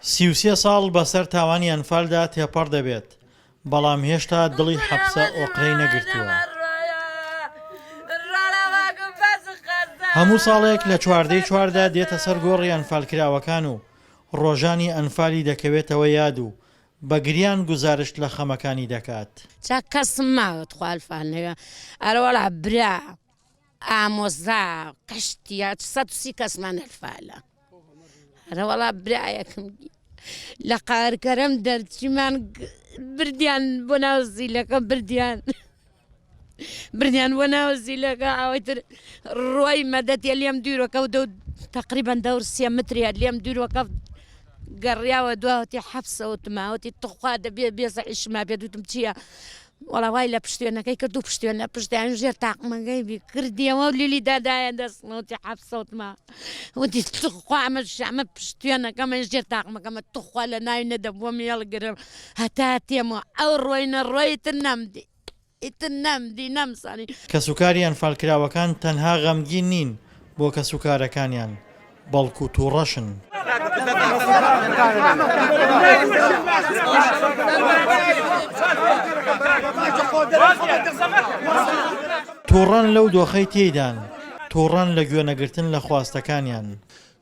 33 ساڵ بەسەر تاوانی ئەنفالدا تێپەڕ دەبێت، بەڵام هێشتا دڵی حەبسە ئۆقرەی نەگرتووە. هەموو ساڵێک لە 14/4 دێتە سەر گۆڕی ئەنفالکراوەکان و ڕۆژانی ئەنفالی دەکەوێتەوە یاد و بە گریان گزارش لە خەمەکانی دەکات. چا کەسم ماوەت خوالفانەوە ئەرەوەڵا برا ئامۆزا قشتیا 130 کەسمان ئەلفالە ئەرەوەڵا برایەکم لە قارکەرم دەرچیمان بردیان بۆ ناو زیلەکە بردیان بۆ ناو زیلەکە ئەوەیتر ڕۆی مەدەتێ لێم دوورەکە و تقریبان دەور 3 متریە لێم دوورەکە گەڕیاوە دواوەتی حەبسەوتماوەتی تخوا دەبێ بێزەعیشما پێ دوتم چییە؟ وەڵا وای لە پشتێنەکەی کرد و پشتێنە پشتیان ژێر تاقمەکەی بی کردیەوە و لیلی دادایە دەستنەوەتی حەبسەوتما وتی تخوا ئەمە پشتێنەکەمە ژێر تاقمەکەمە تخوا لە ناوی نەدەبووە مێڵگرم هەتا تێمەوە ئەو ڕۆینە ڕۆیتر نەمدی ئیتر نەمدی نەمسانی. کەسوکاری ئەنفالکراوەکان تەنها غەمگین نین بۆ کەسوکارەکانیان، بەڵکو تووڕەشن. تووڕەن لەو دۆخەی تێیدان، تووڕەن لە گوێنەگرتن لە خواستەکانیان.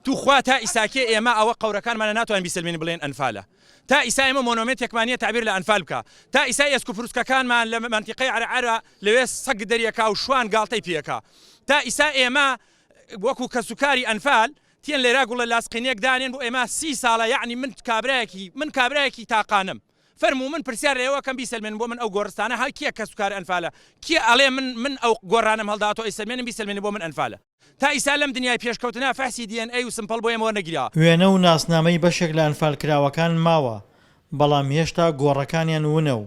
توخوا تا ئیساکێ ئێمە ئەوە قەورەکانمانە ناتوانین بیسەلمێنین بڵێن ئەنفالە، تا ئیسا ئێمە مۆنۆمێنتێکمانە تعبیر لە ئەنفال بکە، تا ئیسا ئێسکوفروسکەکانمان لە منتیقەی عەرعەرە لەوێ سەگ دەریەکا و شوان گاڵتەی پێکا، تا ئیسا ئێمە وەکو کەسوکاری ئەنفال تێن لێرا گوڵە لاسقینێک دانێن بۆ ئێمە 30 ساڵە یعنی من کابرایەکی تاقانم فەرموو من پرسیار لێەوەکەم بیسەلمێن بۆ من ئەو گۆڕستانە ها کیە کەسوکار ئەنفالە کیە ئەڵێ من ئەو گۆڕانم هەڵداتەوە ئیسەلمێنم بیسەلمێنی بۆ من ئەنفالە تا ئیسا لەم دنیای پێشکەوتنا فەحسی DNA و سمپڵ بۆ ئێمەوە نەگیرا. وێنە و ناسنامەی بەشێک لە ئەنفالکراوەکان ماوە، بەڵام هێشتا گۆڕەکانیان ونە و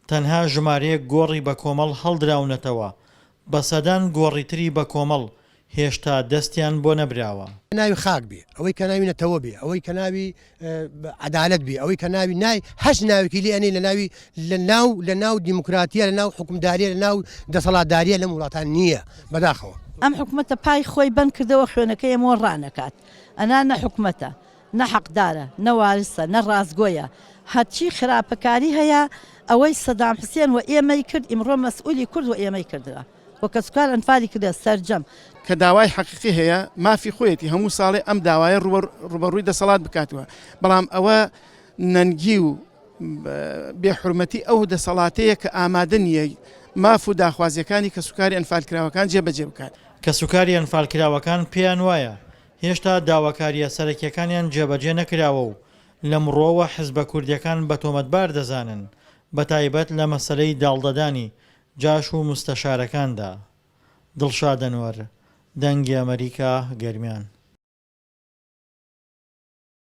تەنها ژمارەیەک گۆڕی بە کۆمەڵ هەڵدراونەتەوە، بە سەدان گۆڕی تری بە کۆمەڵ هێشتا دەستیان بۆ نەبراوە. ناوی خاک بێ، ئەوەی کە ناوی نەتەوە بێ، ئەوەی کە ناوی عەدالەت بێ، ئەوەی کە ناوی هەش ناوێکی لێ ئەنێ لە ناو دیموکراتیە لە ناو حکومداریە لە ناو دەسەڵاتداریە لە وڵاتان نییە بەداخەوە. ئەم حکومەتە پای خۆی بند کردەوە خوێنەکەی ئەمە ڕانەکات، ئەنا نە حکومەتە نە حەقدارە نە وارسە نە ڕازگۆیە، هەرچی خراپەکاری هەیە ئەوەی سەدام حوسێن و ئێمەی کرد ئیمڕۆ مەسئولی کورد و ئێمەی کردووە وە کەسوکار ئەنفالی کردە سەرجەم کە داوای حەقیقی هەیە مافی خۆیەتی هەموو ساڵێ ئەم داوایە ڕوبەڕووی دەسەڵات بکاتەوە، بەڵام ئەوە نەنگی و بێحورمەتی ئەو دەسەڵاتەیە کە ئامادە نییە ماف و داخوازیەکانی کەسوکاری ئەنفالکراوەکان جێبەجێ بکات. کەسوکاری ئەنفالکراوەکان پێیان وایە هێشتا داواکاریە سەرەکیەکانیان جێبەجێ نەکراوە و لە مرۆوە حزبە کوردیەکان بە تۆمەتبار دەزانن، بە تایبەت لە مەسەلەی داڵدەدانی جاش و مستەشارەکاندا. دڵشاد ئەنوەر، دەنگی ئەمریکا، گەرمیان.